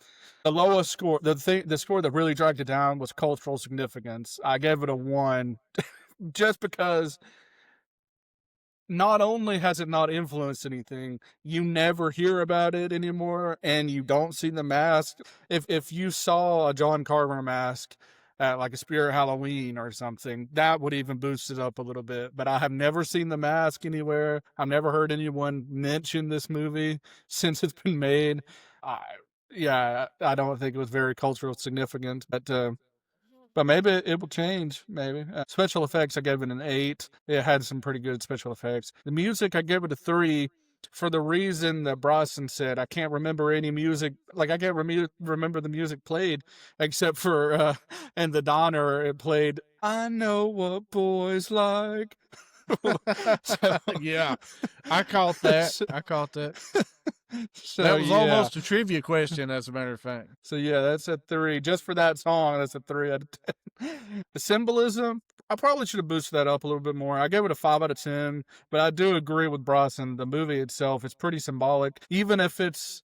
The lowest score, the score that really dragged it down was cultural significance. I gave it a 1, just because not only has it not influenced anything, you never hear about it anymore, and you don't see the mask. If you saw a John Carver mask at like a Spirit Halloween or something, that would even boost it up a little bit. But I have never seen the mask anywhere. I've never heard anyone mention this movie since it's been made. I don't think it was very cultural significant, but maybe it will change. Maybe special effects, I gave it an 8. It had some pretty good special effects. The music, I gave it a 3. For the reason that Bryson said, I can't remember any music. Like, I can't remember the music played, except for in the diner it played "I Know What Boys Like." So, yeah, I caught that. So That was yeah. almost a trivia question, as a matter of fact. So yeah, that's a 3. Just for that song, that's a 3 out of 10. The symbolism, I probably should have boosted that up a little bit more. I gave it a 5 out of 10, but I do agree with Bryson. The movie itself is pretty symbolic, even if it's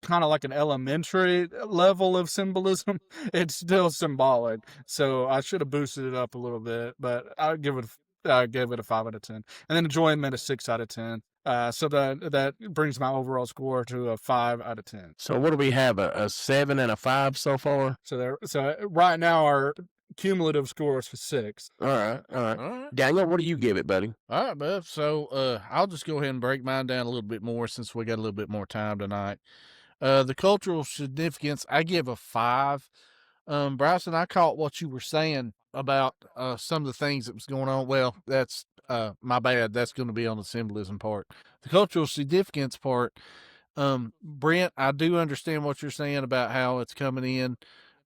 kind of like an elementary level of symbolism. It's still symbolic. So I should have boosted it up a little bit, but I gave it a 5 out of 10, and then enjoyment a 6 out of 10. So that brings my overall score to a 5 out of 10. So what do we have? A 7 and a 5 so far? So right now our cumulative score is for 6. All right. Daniel, what do you give it, buddy? All right, Buff. So I'll just go ahead and break mine down a little bit more since we got a little bit more time tonight. The cultural significance, I give a 5. Bryson, I caught what you were saying about some of the things that was going on. Well, that's my bad. That's going to be on the symbolism part. The cultural significance part, Brent, I do understand what you're saying about how it's coming in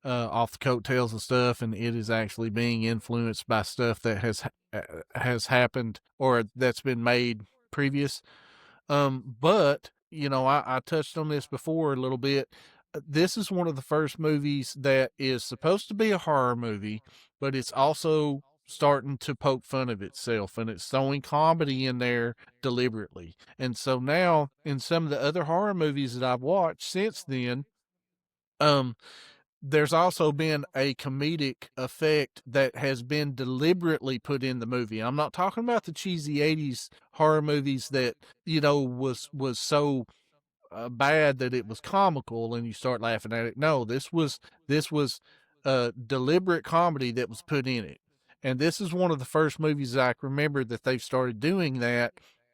off the coattails and stuff, and it is actually being influenced by stuff that has happened or that's been made previous. But I touched on this before a little bit. This is one of the first movies that is supposed to be a horror movie, but it's also starting to poke fun of itself, and it's throwing comedy in there deliberately. And so now, in some of the other horror movies that I've watched since then, there's also been a comedic effect that has been deliberately put in the movie. I'm not talking about the cheesy 80s horror movies that, was so bad that it was comical and you start laughing at it. No, this was deliberate comedy that was put in it. And this is one of the first movies I can remember that they've started doing that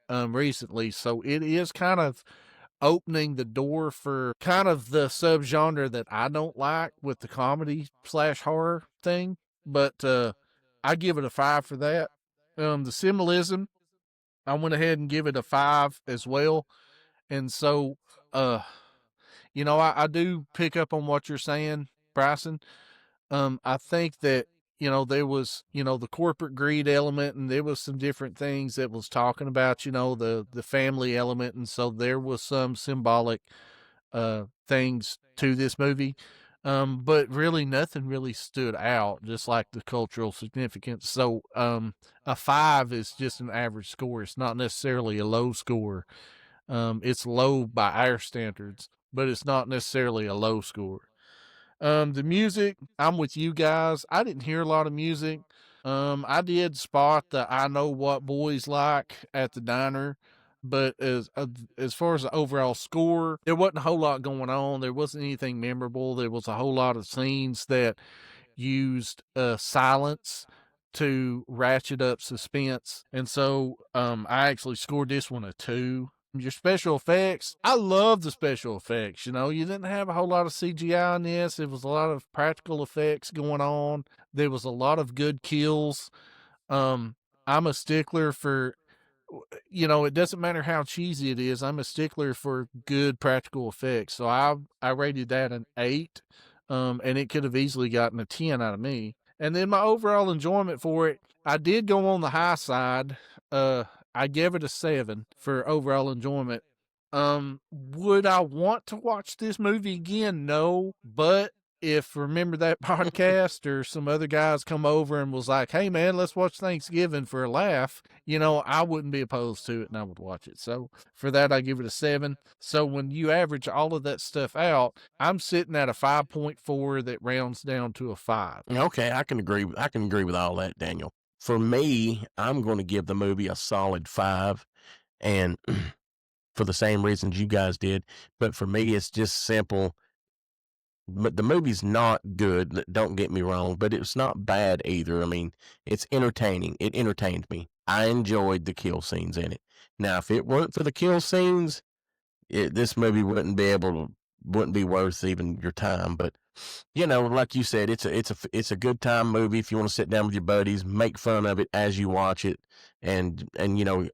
recently. So it is kind of opening the door for kind of the subgenre that I don't like with the comedy / horror thing. But I give it a 5 for that. The symbolism, I went ahead and give it a 5 as well. And so, I do pick up on what you're saying, Bryson. I think that, there was, the corporate greed element, and there was some different things that was talking about, the family element. And so there was some symbolic things to this movie. But really nothing really stood out, just like the cultural significance. So a 5 is just an average score. It's not necessarily a low score. It's low by our standards, but it's not necessarily a low score. The music, I'm with you guys. I didn't hear a lot of music. I did spot the I Know What Boys Like at the diner, but as far as the overall score, there wasn't a whole lot going on. There wasn't anything memorable. There was a whole lot of scenes that used silence to ratchet up suspense. And so I actually scored this one a 2. Your special effects, I love the special effects. You didn't have a whole lot of CGI in this. There was a lot of practical effects going on. There was a lot of good kills. I'm a stickler for, it doesn't matter how cheesy it is. I'm a stickler for good practical effects. So I rated that an 8. And it could have easily gotten a 10 out of me. And then my overall enjoyment for it, I did go on the high side. I gave it a 7 for overall enjoyment. Would I want to watch this movie again? No, but if remember that podcast or some other guys come over and was like, hey man, let's watch Thanksgiving for a laugh, I wouldn't be opposed to it and I would watch it. So for that, I give it a 7. So when you average all of that stuff out, I'm sitting at a 5.4 that rounds down to a 5. Okay, I can agree with all that, Daniel. For me, I'm going to give the movie a solid 5, and for the same reasons you guys did. But for me, it's just simple. But the movie's not good, don't get me wrong, but it's not bad either. I mean, it's entertaining. It entertained me. I enjoyed the kill scenes in it. Now, if it weren't for the kill scenes, this movie wouldn't be worth even your time. But like you said, it's a good time movie if you want to sit down with your buddies, make fun of it as you watch it, and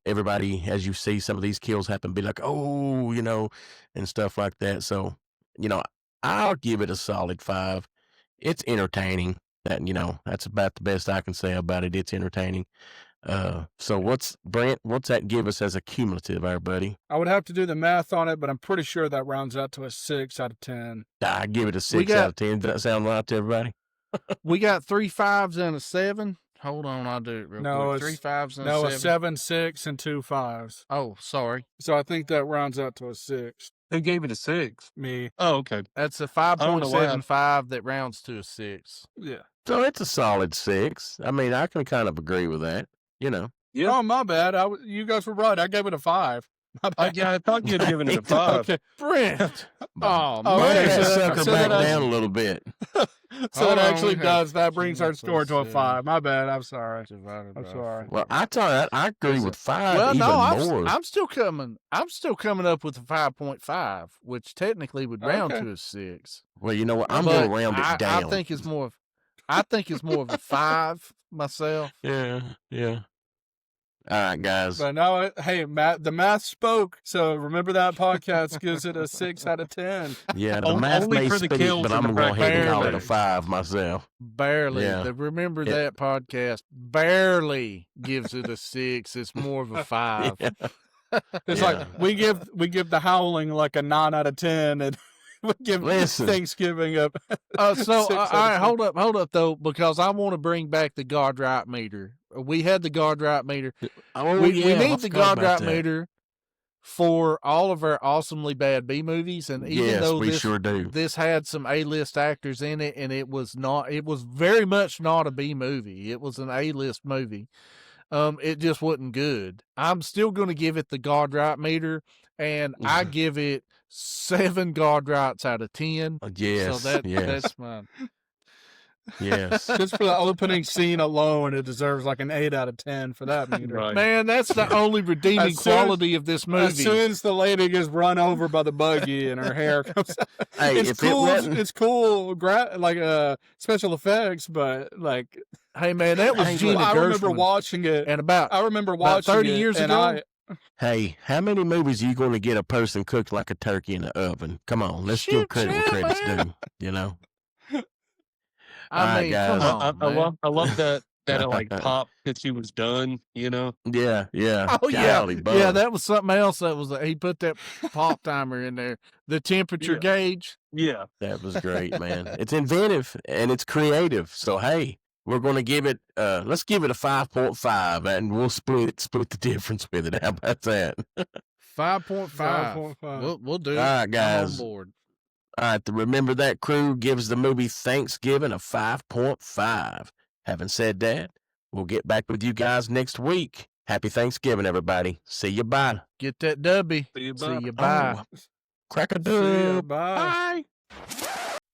everybody, as you see some of these kills happen, be like, oh, and stuff like that. So I'll give it a solid 5. It's entertaining. That's about the best I can say about it. It's entertaining. So what's that give us as a cumulative, our buddy? I would have to do the math on it, but I'm pretty sure that rounds out to a 6 out of 10. I give it a 6 out of 10. Does that sound right to everybody? We got 3 5s and a 7. Hold on, I'll do it real quick. 3 5s and a 7. No, a 7, 6, and 2 5s. Oh, sorry. So I think that rounds out to a 6. Who gave it a 6? Me. Oh, okay. That's a 5.75 that rounds to a 6. Yeah. So it's a solid 6. I mean, I can kind of agree with that. Yeah. Oh, my bad. You guys were right. I gave it a 5. My bad. I thought you'd given it a 5. Okay. Brent. Oh, man. Okay. Sucker back down a little bit. So it actually does. That brings our score to a 5. My bad. I'm sorry. I'm sorry. Well, I agree with 5 well, even no, more. I'm still coming up with a 5.5, which technically would round to a 6. Well, you know what? I'm going to round it down. I think it's more of a 5 myself. Yeah. All right, guys. But no, hey, Matt, the math spoke. So remember that podcast gives it a 6 out of 10. Yeah, the math may speak, but I'm going to go ahead and call it a 5 myself. Barely. Yeah. Remember that podcast barely gives it a 6. It's more of a 5. Yeah. It's like we give The Howling like a 9 out of 10, and we give Thanksgiving up. All right, hold up though, because I want to bring back the God Right meter. We had the God Right meter. We need the God Right meter for all of our awesomely bad B movies, and even though this had some A-list actors in it, and it was very much not a B movie. It was an A-list movie. It just wasn't good. I'm still going to give it the God Right meter, and I give it 7 God Rights out of 10. Yes. So that's mine. Yes. Just for the opening scene alone, it deserves like an 8 out of 10 for that meter. Right. Man, that's the only redeeming As soon as- quality of this movie. As soon as the lady gets run over by the buggy and her hair comes out, Hey, it's if cool. it wasn't, It's cool, special effects, but like, Hey, man, that was Hey, Gina I remember Gershwin. watching it. And about I remember about watching 30 it, years and ago? hey, how many movies are you going to get a person cooked like a turkey in the oven? Come on, let's give Shit, credit where yeah, credit's man. due. You know. I All right, mean, guys. come on, man. I love that it like popped that she was done, you know? Yeah. Oh yeah, Golly, yeah, bug. that was something else. That was he put that pop timer in there, the temperature Yeah. gauge. Yeah. That was great, man. It's inventive and it's creative. So hey, we're going to give it. Let's give it a 5.5, and we'll split the difference with it. How about that? 5.5. 5.5. We'll do it. All right, I'm guys. on board. All right, the Remember That crew gives the movie Thanksgiving a 5.5. Having said that, we'll get back with you guys next week. Happy Thanksgiving, everybody. See you. Bye. Get that dubby. See you, See bye. you. Bye. Oh, crack a See ya, dub. bye. Bye.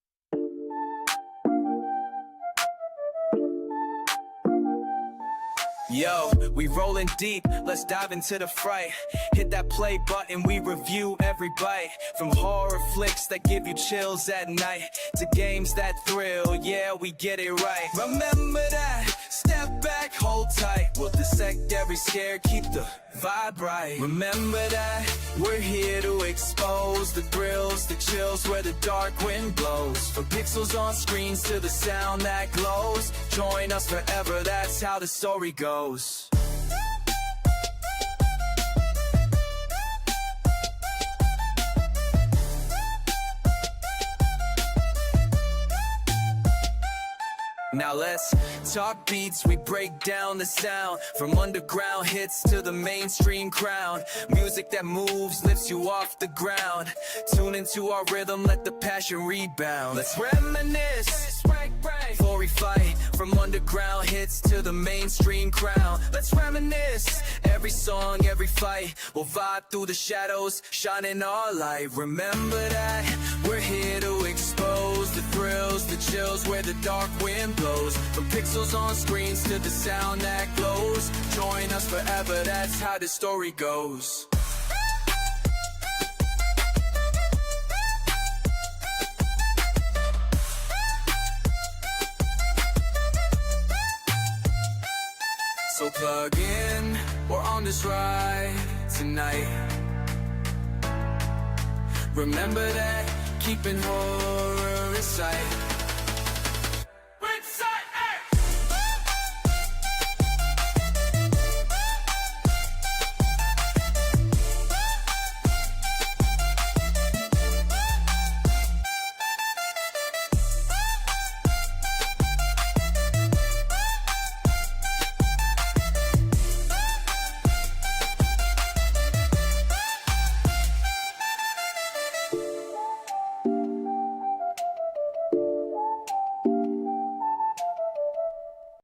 Yo, we rolling deep, let's dive into the fright. Hit that play button, we review every bite. From horror flicks that give you chills at night to games that thrill, yeah, we get it right. Remember that, step back, hold tight. We'll dissect every scare, keep the vibe right. Remember that, we're here to expose the thrills, the chills where the dark wind blows. From pixels on screens to the sound that glows. Join us forever, that's how the story goes. Now let's talk beats, we break down the sound. From underground hits to the mainstream crown. Music that moves, lifts you off the ground. Tune into our rhythm, let the passion rebound. Let's reminisce, before we fight. From underground hits to the mainstream crown. Let's reminisce, every song, every fight. We'll vibe through the shadows, shining our light. Remember that, we're here to expose the thrills, the chills where the dark wind blows. From pixels on screens to the sound that glows. Join us forever, that's how the story goes. So plug in, we're on this ride tonight. Remember that, keeping horror in sight.